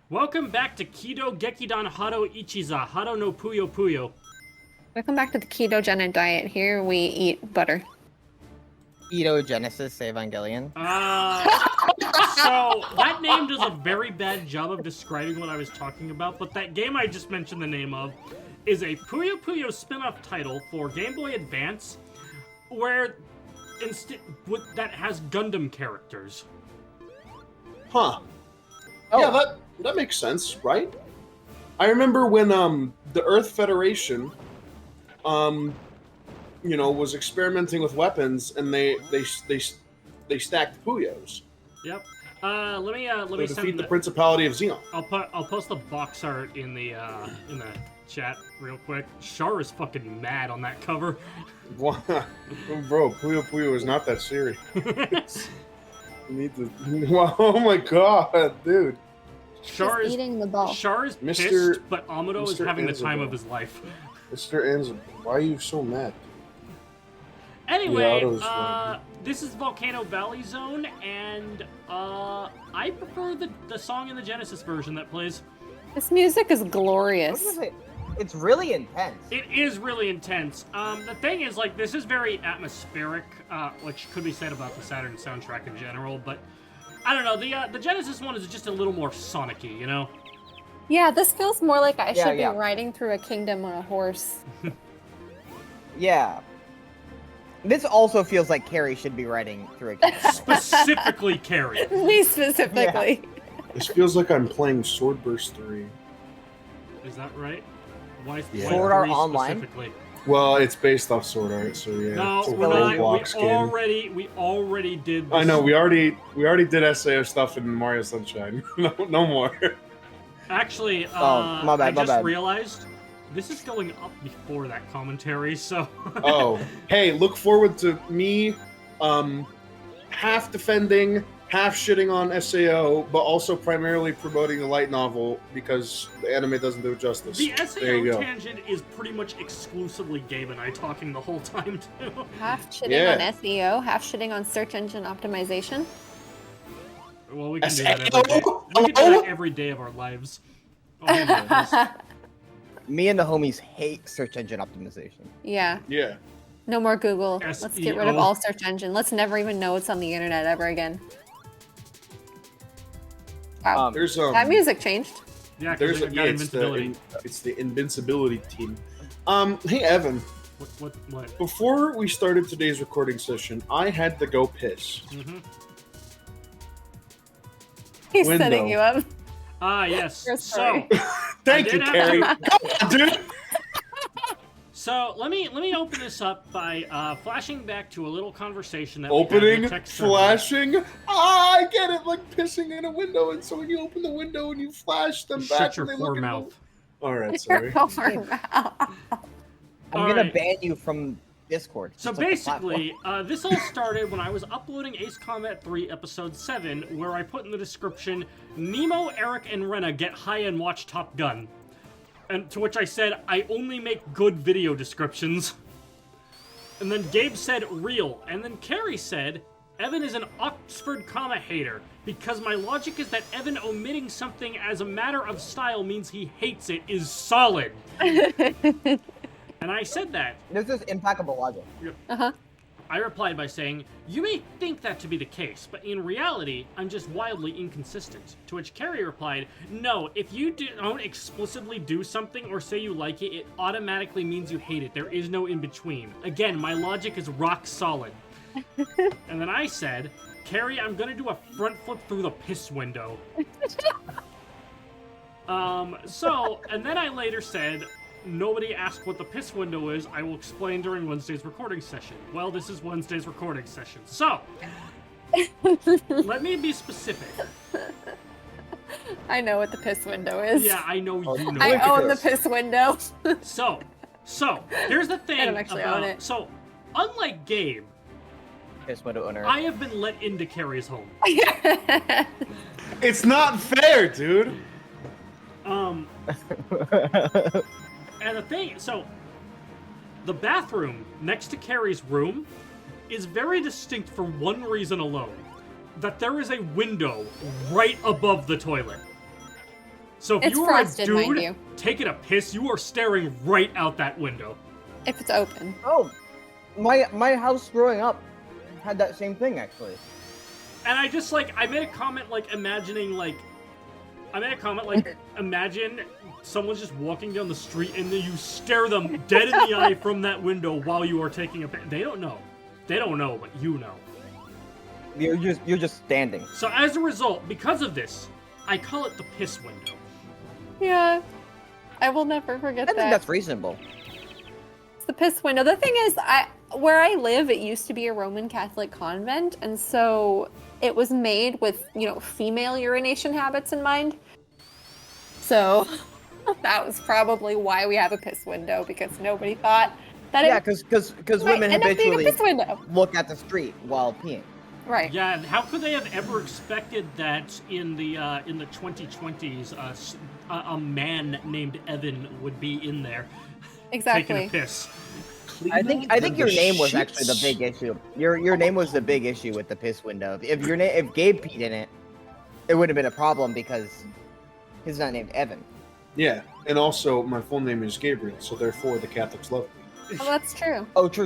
Welcome back to Kido Gekidan Hado Ichiza Hado no Puyo Puyo. Welcome back to the ketogenic diet. Here we eat butter. Ketogenesis Evangelion. So that name does a very bad job of describing what I was talking about, but that game I just mentioned the name of is a Puyo Puyo spin-off title for Game Boy Advance, where that has Gundam characters. Huh. Oh. Yeah, that makes sense, right? I remember when the Earth Federation was experimenting with weapons, and they stacked Puyos. Yep. Let me To send defeat the Principality of Xeon. I'll post the box art in the chat real quick. Char is fucking mad on that cover. Bro, Puyo Puyo is not that serious. You need to. Oh my god, dude. Char is eating the ball. Char is Mr. pissed, but Amado is Mr. having the time Anzabal. of his life. Mr. Enzo, why are you so mad? Anyway, Auto's this is Volcano Valley Zone, and I prefer the song in the Genesis version that plays. This music is I was glorious. gonna say, it's really intense. It is really intense. The thing is, like, this is very atmospheric, which could be said about the Saturn soundtrack in general, but I don't know, the Genesis one is just a little more Sonic-y, you know? Yeah, this feels more like I should Yeah. be riding through a kingdom on a horse. Yeah. This also feels like Carrie should be riding through a game. Specifically Carrie. Me specifically. This feels like I'm playing Swordburst 3. Is that right? Why Yeah. Sword Art 3 Online? specifically? Well, it's based off Sword Art, so yeah. No, it's a we're Roblox not. game. We already did this. I know, we already did SAO stuff in Mario Sunshine. no more. Actually, my bad, I my just bad. realized this is going up before that commentary, so... Oh, hey, look forward to me half defending, half shitting on SAO, but also primarily promoting the light novel because the anime doesn't do it justice. The There you SAO go. tangent is pretty much exclusively Gabe and I talking the whole time, too. Half shitting Yeah. on SEO, half shitting on search engine optimization. Well, we can do SAO? that every day. We can do that every day of our lives. Oh, my goodness. Me and the homies hate search engine optimization. Yeah, Yeah. no more Google. Let's get rid of SEO. all search engine. Let's never even know what's on the internet ever again. Wow, There's that music changed. Yeah, because there's we got it's invincibility. it's the invincibility team. Hey Evan, What? before we started today's recording session, I had to go piss. Mm-hmm. He's Window. setting you up. Ah, yes. You're So, sorry. Thank I you, did have Carrie. to- Come on, dude. So let me open this up by flashing back to a little conversation that we had in Opening, the text server. flashing. Ah, I get it, like pissing in a window, and so when you open the window and you flash them back, Shut your and they look whore at mouth. All right, sorry. I'm All gonna right. ban you from Discord. So just like the platform. basically, this all started when I was uploading Ace Combat 3 Episode 7, where I put in the description, Nemo, Eric, and Rena get high and watch Top Gun. And to which I said, I only make good video descriptions. And then Gabe said, real. And then Carrie said, Evan is an Oxford comma hater, because my logic is that Evan omitting something as a matter of style means he hates it is solid. And I said that. This is impeccable logic. Uh-huh. I replied by saying, you may think that to be the case, but in reality, I'm just wildly inconsistent. To which Carrie replied, no, if you don't explicitly do something or say you like it, it automatically means you hate it. There is no in-between. Again, my logic is rock solid. And then I said, Carrie, I'm gonna do a front flip through the piss window. And then I later said, nobody asked what the piss window is. I will explain during Wednesday's recording session. Well, this is Wednesday's recording session. So, let me be specific. I know what the piss window is. Yeah, I know you know. I Look at own the this. piss window. So, here's the thing. I don't actually own it. So, unlike Gabe, This window owner. I have been let into Carrie's home. It's not fair, dude. And the thing, so, the bathroom next to Carrie's room is very distinct for one reason alone. That there is a window right above the toilet. So if It's you are frosted, a mind dude you. taking a piss, you are staring right out that window. If it's open. Oh, my house growing up had that same thing actually. And I just I made a comment imagine someone's just walking down the street and then you stare them dead in the eye from that window while you are taking a piss. They don't know, but you know. You're just standing. So as a result, because of this, I call it the piss window. Yeah. I will never forget I that. think that's reasonable. It's the piss window. The thing is, where I live, it used to be a Roman Catholic convent, and so it was made with, female urination habits in mind. So that was probably why we have a piss window, because nobody thought that Yeah, it because might women end up being a habitually piss window. look at the street while peeing. Right. Yeah, and how could they have ever expected that in the 2020s, a man named Evan would be in there taking a Exactly. piss? I think your name was actually the big issue. Your name was the big issue with the piss window. If Gabe peed in it, it would have been a problem because he's not named Evan. Yeah, and also my full name is Gabriel, so therefore the Catholics love me. Well, that's true. Oh, true.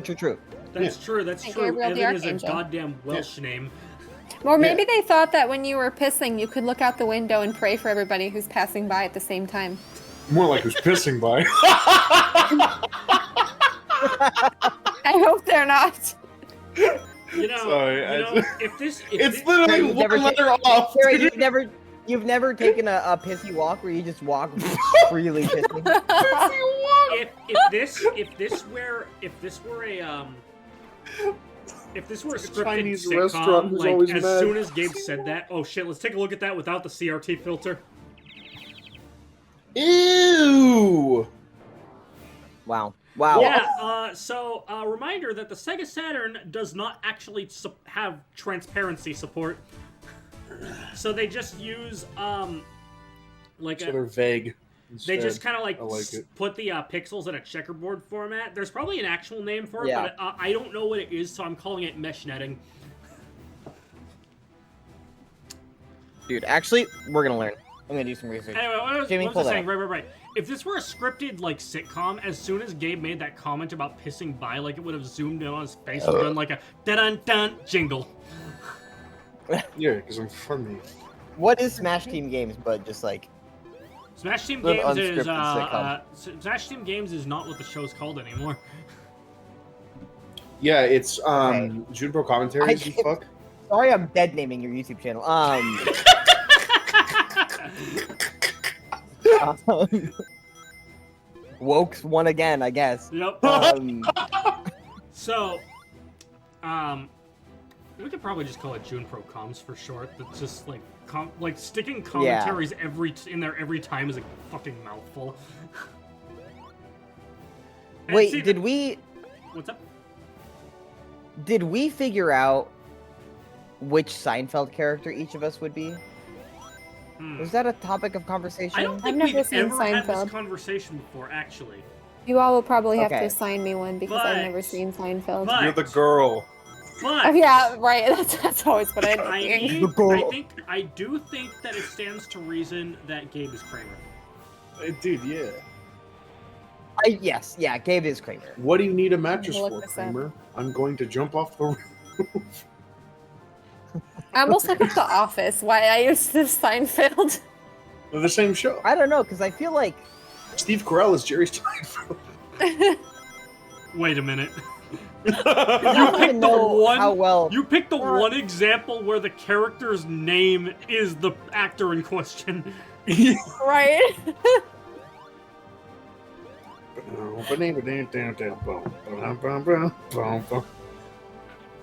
That's true. That's Like true. Gabriel the Evan is a Archangel. goddamn Welsh name. Or maybe they thought that when you were pissing, you could look out the window and pray for everybody who's passing by at the same time. More like who's pissing by. I hope they're not. Sorry, if it's literally You've never one letter off. Sarah, you've never taken a pissy walk where you just walk freely pissing. if this were a scripted Chinese sitcom, restaurant who's always as mad. soon as Gabe said that, oh shit, let's take a look at that without the CRT filter. Ew! Wow. Yeah, so reminder that the SEGA Saturn does not actually have transparency support. So they just use, So they're vague. they instead. just kind of I like it. put the pixels in a checkerboard format. There's probably an actual name for it, Yeah. but I don't know what it is, so I'm calling it mesh netting. Dude, actually, we're gonna learn. I'm gonna do some research. Anyway, what Jamie, was I pull that saying? up. Right. If this were a scripted sitcom, as soon as Gabe made that comment about pissing by, it would have zoomed in on his face and done a dun-dun-dun jingle. Yeah, because I'm funny. What is Smash Team Games, but just Smash Team An Games is unscripted Smash Team Games is not what the show's called anymore. Yeah, it's Okay. Junipero commentaries. You fuck. sorry, I'm dead naming your YouTube channel. Woke's won again, I guess. Yep. So, we could probably just call it Junipero Comms for short. That's just sticking commentaries in there every time is a fucking mouthful. And Wait, see, what's up? did we figure out which Seinfeld character each of us would be? Was that a topic of conversation? I don't think never we've seen ever had Seinfeld. this conversation before, actually. You all will probably have to Okay. assign me one because But- I've never seen Seinfeld. but- You're the girl. But Oh yeah, right. That's always what I'm I thinking. do think that it stands to reason that Gabe is Kramer. Dude, yeah. Yes, Gabe is Kramer. What do you need a mattress Look for, this up. Kramer? I'm going to jump off the roof. I almost looked up The Office. Why I used this Seinfeld. They're the same show. I don't know, because I feel like Steve Carell is Jerry Seinfeld. Wait a minute. I don't picked even the know one- how well. You picked the one example where the character's name is the actor in question. Right?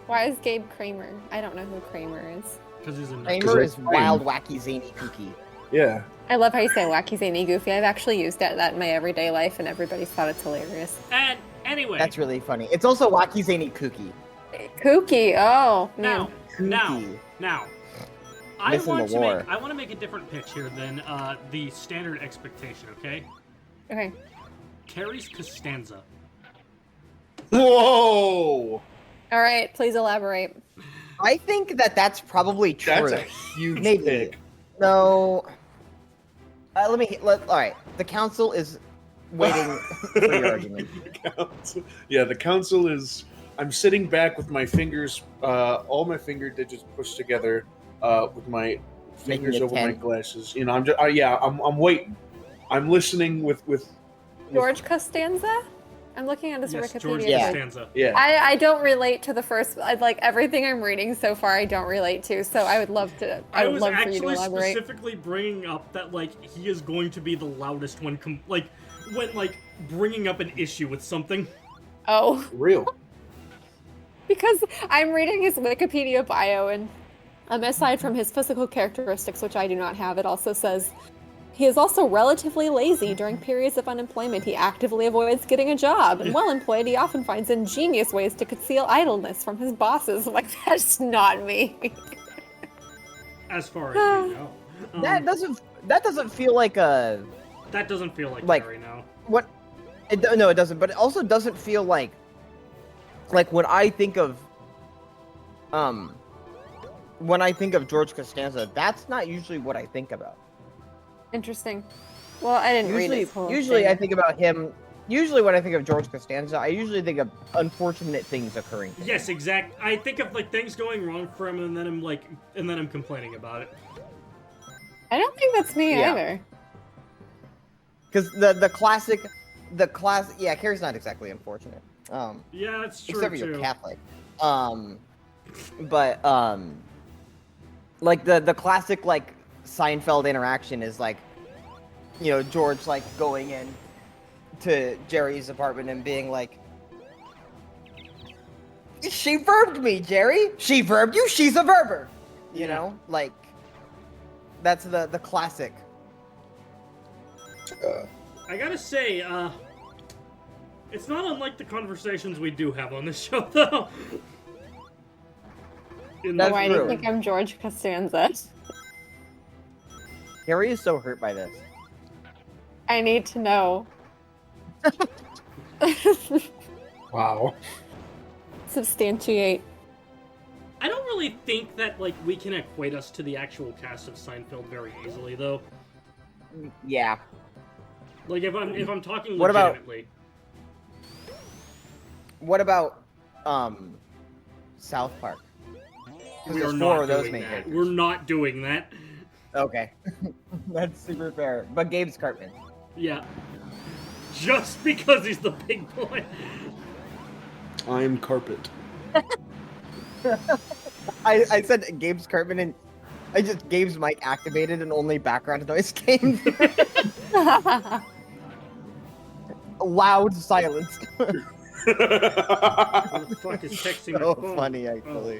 Why is Gabe Kramer? I don't know who Kramer is. Because he's a Kramer is Kramer. wild, wacky, zany, kooky. Yeah. I love how you say wacky, zany, goofy. I've actually used that in my everyday life, and everybody's thought it's hilarious. And anyway, That's really funny. It's also wacky, zany, kooky. Kooky. Oh, man. now, I Missing want the to war. make a different pitch here than the standard expectation. Okay, Okay. Carrie's Costanza. Whoa! All right. Please elaborate. I think that's probably true. That's a huge Maybe. pick. No. All right. The council is waiting for your argument. The council is. I'm sitting back with my fingers, all my finger digits pushed together, with my fingers over my glasses. You know, I'm waiting. I'm listening with George Costanza? I'm looking at his Yes, Wikipedia George page. Costanza. Yeah. I don't relate to the first. Like everything I'm reading so far, I don't relate to. So I would love to. I would love for you to was elaborate. specifically bringing up that like he is going to be the loudest when bringing up an issue with something. Oh, Real. because I'm reading his Wikipedia bio, and aside from his physical characteristics, which I do not have, it also says he is also relatively lazy during periods of unemployment. He actively avoids getting a job, and while employed, he often finds ingenious ways to conceal idleness from his bosses. Like, that's not me. As far as we know. That doesn't feel like a. That doesn't feel like Gary, no. What? No, it doesn't. But it also doesn't feel like when I think of George Costanza, that's not usually what I think about. Interesting. Well, I didn't read it. Usually I think about him. Usually when I think of George Costanza, I usually think of unfortunate things occurring. Yes, exact. I think of like things going wrong for him, and then I'm complaining about it. I don't think that's me either. Because the classic, Carrie's not exactly unfortunate. Yeah, that's true except for too. you're Catholic. But like the classic like Seinfeld interaction is like, you know, George like going in to Jerry's apartment and being like, "She verbed me, Jerry. She verbed you. She's a verber." You know, like that's the classic. I gotta say, it's not unlike the conversations we do have on this show, though. Why do you think I'm George Costanza? Harry is so hurt by this. I need to know. Wow. Substantiate. I don't really think that like we can equate us to the actual cast of Seinfeld very easily, though. Yeah. Like if I'm talking What about- legitimately. What about South Park? We are There's not four of those doing main that. characters. We're not doing that. Okay. That's super fair. But Gabe's Cartman. Yeah. Just because he's the big boy. I'm carpet. I said Gabe's Cartman and Gabe's mic activated and only background noise came. Loud silence. Who the fuck is texting So my phone? funny, actually.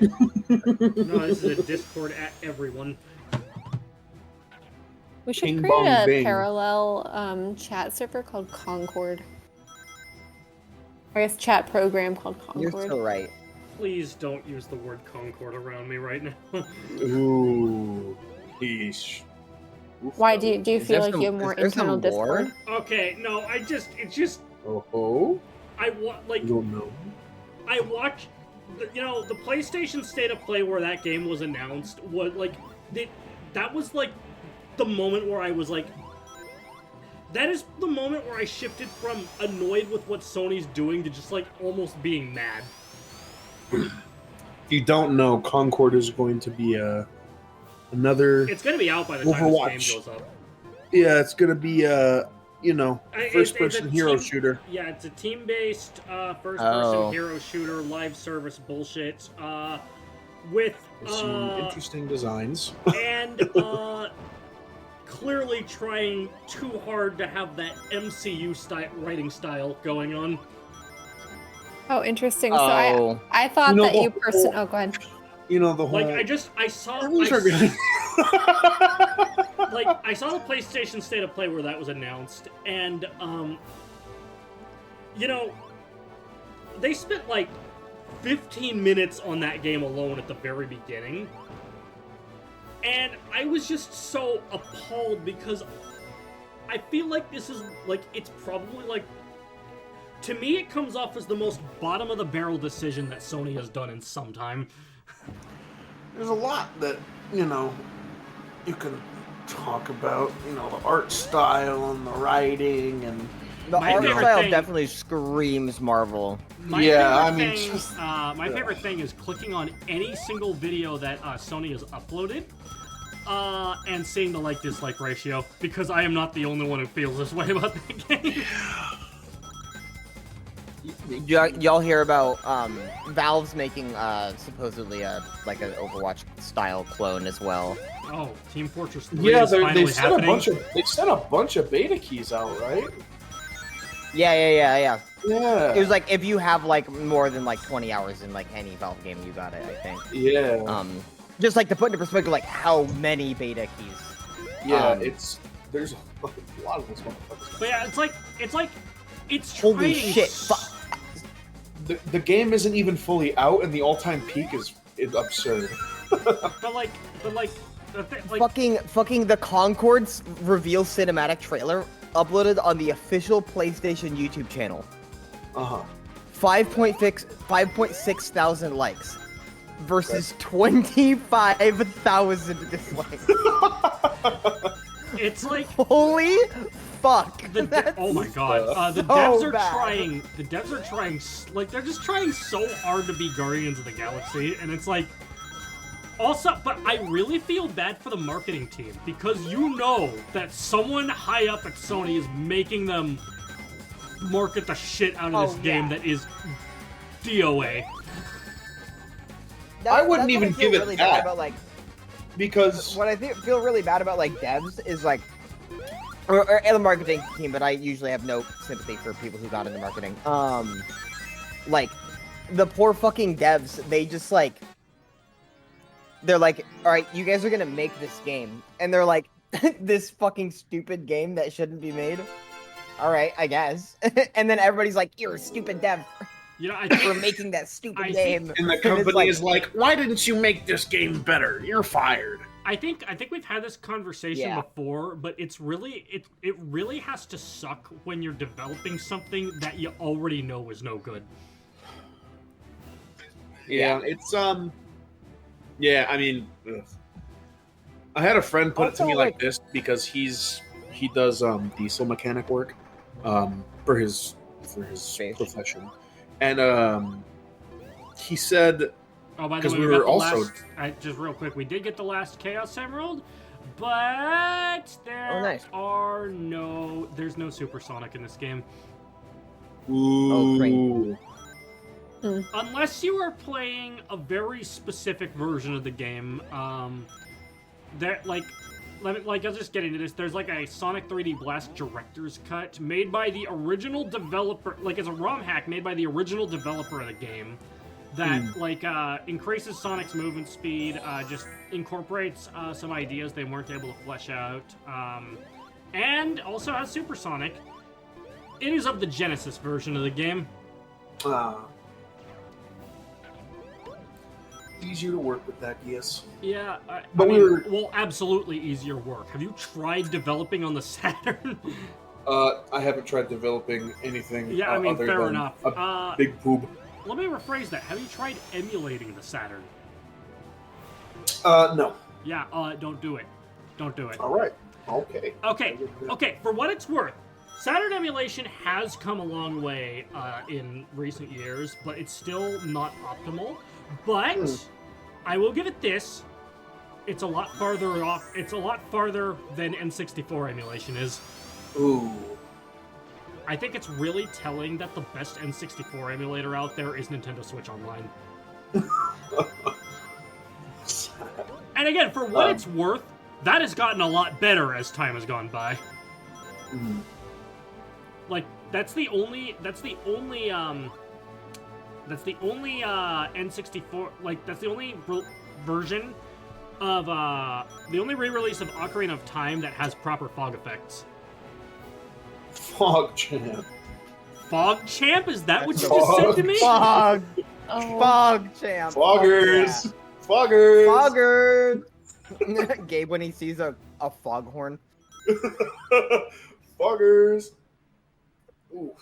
No, this is a Discord at everyone. We should Bing, create bong, a bing. parallel chat server called Concord. I guess chat program called You're Concord. so right. Please don't use the word Concord around me right now. Ooh. Yeesh. Why do you Is there feel like some- you have more is there some internal lore? Discord? Okay, no, it's just Oh. I don't know. I watched, the PlayStation State of Play where that game was announced was like, that was like the moment where I was like, that is the moment where I shifted from annoyed with what Sony's doing to just like almost being mad. If you don't know, Concord is going to be another. It's gonna be out by the time Overwatch. this game goes up. Yeah, it's gonna be It's first-person a hero team- shooter. Yeah, it's a team-based first-person Oh. hero shooter, live service bullshit, with Some interesting designs. and clearly trying too hard to have that MCU writing style going on. Oh, interesting. So Oh. I thought You know, that you the person. whole- Oh, go ahead. You know the whole. Like I saw the PlayStation State of Play where that was announced, and they spent like 15 minutes on that game alone at the very beginning. And I was just so appalled because I feel like this is like, it's probably like, to me it comes off as the most bottom of the barrel decision that Sony has done in some time. There's a lot that you can talk about, the art style and the writing and The My art favorite style thing- definitely screams Marvel. My Yeah, favorite I mean, thing, just- my favorite thing is clicking on any single video that Sony has uploaded, and seeing the like-dislike ratio, because I am not the only one who feels this way about the game. Y'all hear about Valve's making supposedly like an Overwatch style clone as well. Oh, Team Fortress 3 yeah, is finally they sent happening. they sent a bunch of beta keys out, right? Yeah. Yeah. It was like if you have like more than like 20 hours in like any Valve game, you got it. I think. Yeah. Just like to put into perspective, like how many beta keys. Yeah, um, there's a lot of those motherfuckers. But yeah, it's Holy trying shit! The game isn't even fully out, and the all-time peak is absurd. but like, Fucking the Concords reveal cinematic trailer uploaded on the official PlayStation YouTube channel. Uh-huh. 5.6 thousand likes versus 25,000 dislikes. it's like Holy fuck! oh my god, the so devs are bad. trying. The devs are trying, they're just trying so hard to be Guardians of the Galaxy, and it's like. Also, but I really feel bad for the marketing team, because you know that someone high up at Sony is making them market the shit out of this game that is DOA. I wouldn't that's even what I feel give it really that. bad about, like, Because what I feel really bad about like devs is like, or the marketing team, but I usually have no sympathy for people who got into marketing. Like the poor fucking devs, they just like, they're like, all right, you guys are gonna make this game, and they're like, this fucking stupid game that shouldn't be made. All right, I guess. And then everybody's like, you're a stupid dev You know, for making that stupid I game. and the it's company like- is like, why didn't you make this game better? You're fired. I think we've had this conversation Yeah. before, but it's really it really has to suck when you're developing something that you already know is no good. Yeah, it's yeah, I mean, ugh. I had a friend put it to Also, me like like- this because he does diesel mechanic work for his Space. profession, and he said Oh, by the 'Cause way, we we got were the also- last. Just real quick, we did get the last Chaos Emerald, but there nice. there's no Supersonic in this game. Oh, great. ooh, Unless you are playing a very specific version of the game, that I'll just get into this. There's like a Sonic 3D Blast director's cut made by the original developer, like it's a ROM hack made by the original developer of the game that increases Sonic's movement speed, just incorporates some ideas they weren't able to flesh out, and also has Supersonic. It is of the Genesis version of the game. easier to work with that, yes. Yeah, But I mean, we're- well, absolutely easier work. Have you tried developing on the Saturn? I haven't tried developing anything. Yeah, I mean, other fair than enough. A big poop. Let me rephrase that. Have you tried emulating the Saturn? No. Yeah, don't do it. Don't do it. All right. Okay. Okay, for what it's worth, Saturn emulation has come a long way in recent years, but it's still not optimal. But I will give it this. It's a lot farther off. It's a lot farther than N64 emulation is. Ooh. I think it's really telling that the best N64 emulator out there is Nintendo Switch Online. And again, for what it's worth, that has gotten a lot better as time has gone by. Mhm. Like that's the only N64, like that's the only version of the only re-release of Ocarina of Time that has proper fog effects. Fog Champ. Fog Champ, is that what you Fog just said to me? Fog, Oh. fog champ. Foggers. Oh, Foggers. yeah. Foggers. Gabe, when he sees a foghorn. Foggers. Ooh.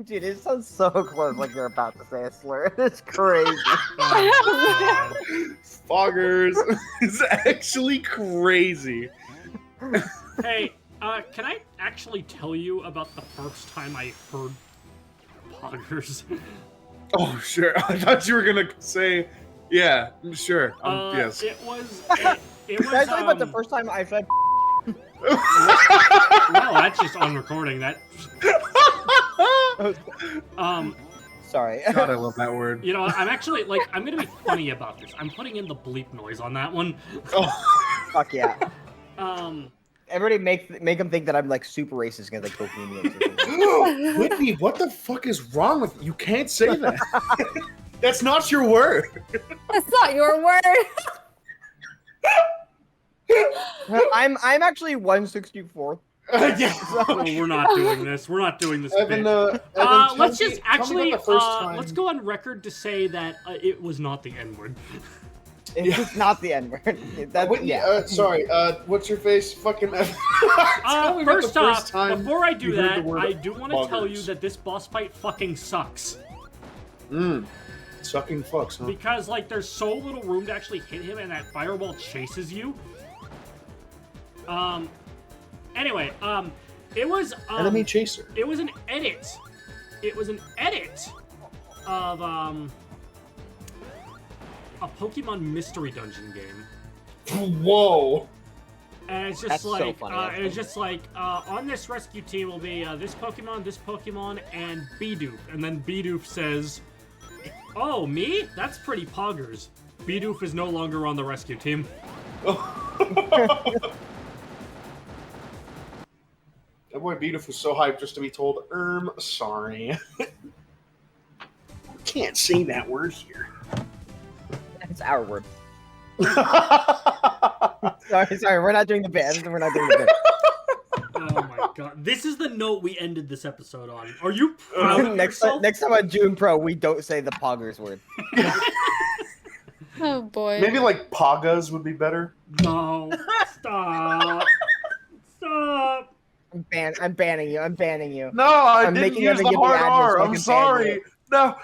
Dude, it sounds so close like you're about to say a slur. It's crazy. Oh, Foggers. It's actually crazy. Hey, can I actually tell you about the first time I heard poggers? Oh, sure. I thought you were gonna say, yeah, sure. Yes. It was. It was. Can I tell you about the first time I tried? No, that's just on recording. That. Sorry. God, I love that word. You know, I'm actually like I'm gonna be funny about this. I'm putting in the bleep noise on that one. Oh. Fuck yeah. Everybody make them think that I'm like super racist against like bohemians. Whitney, what the fuck is wrong with you? You can't say that. That's not your word. That's not your word. I'm actually 164th. Yeah. Oh, we're not doing this. We're not doing this. Evan, bit. Evan, Let's just actually let's go on record to say that it was not the N-word. It's not the N-word. Sorry. What's your face? Fucking. First off, before I do that, I do want to tell you that this boss fight fucking sucks. Sucking fucks, huh? Because like there's so little room to actually hit him, and that fireball chases you. Anyway, it was enemy chaser. It was an edit. It was an edit of a Pokemon Mystery Dungeon game. Whoa. And it's just That's like, so funny, it's just like, on this rescue team will be this Pokemon, and Bidoof. And then Bidoof says, "Oh, me? That's pretty poggers." Bidoof is no longer on the rescue team. That boy Bidoof was so hyped just to be told, sorry. Can't say that word here. It's our word. Sorry, we're not doing the bit. We're not doing the bit. Oh my god. This is the note we ended this episode on. Are you proud of next yourself? time on June Pro, we don't say the poggers word. Oh boy. Maybe like Pagas would be better. No. Stop. Stop. I'm banning you. No, I I'm didn't making use Evan the give me hard admin R. so I I'm can ban sorry. you. No.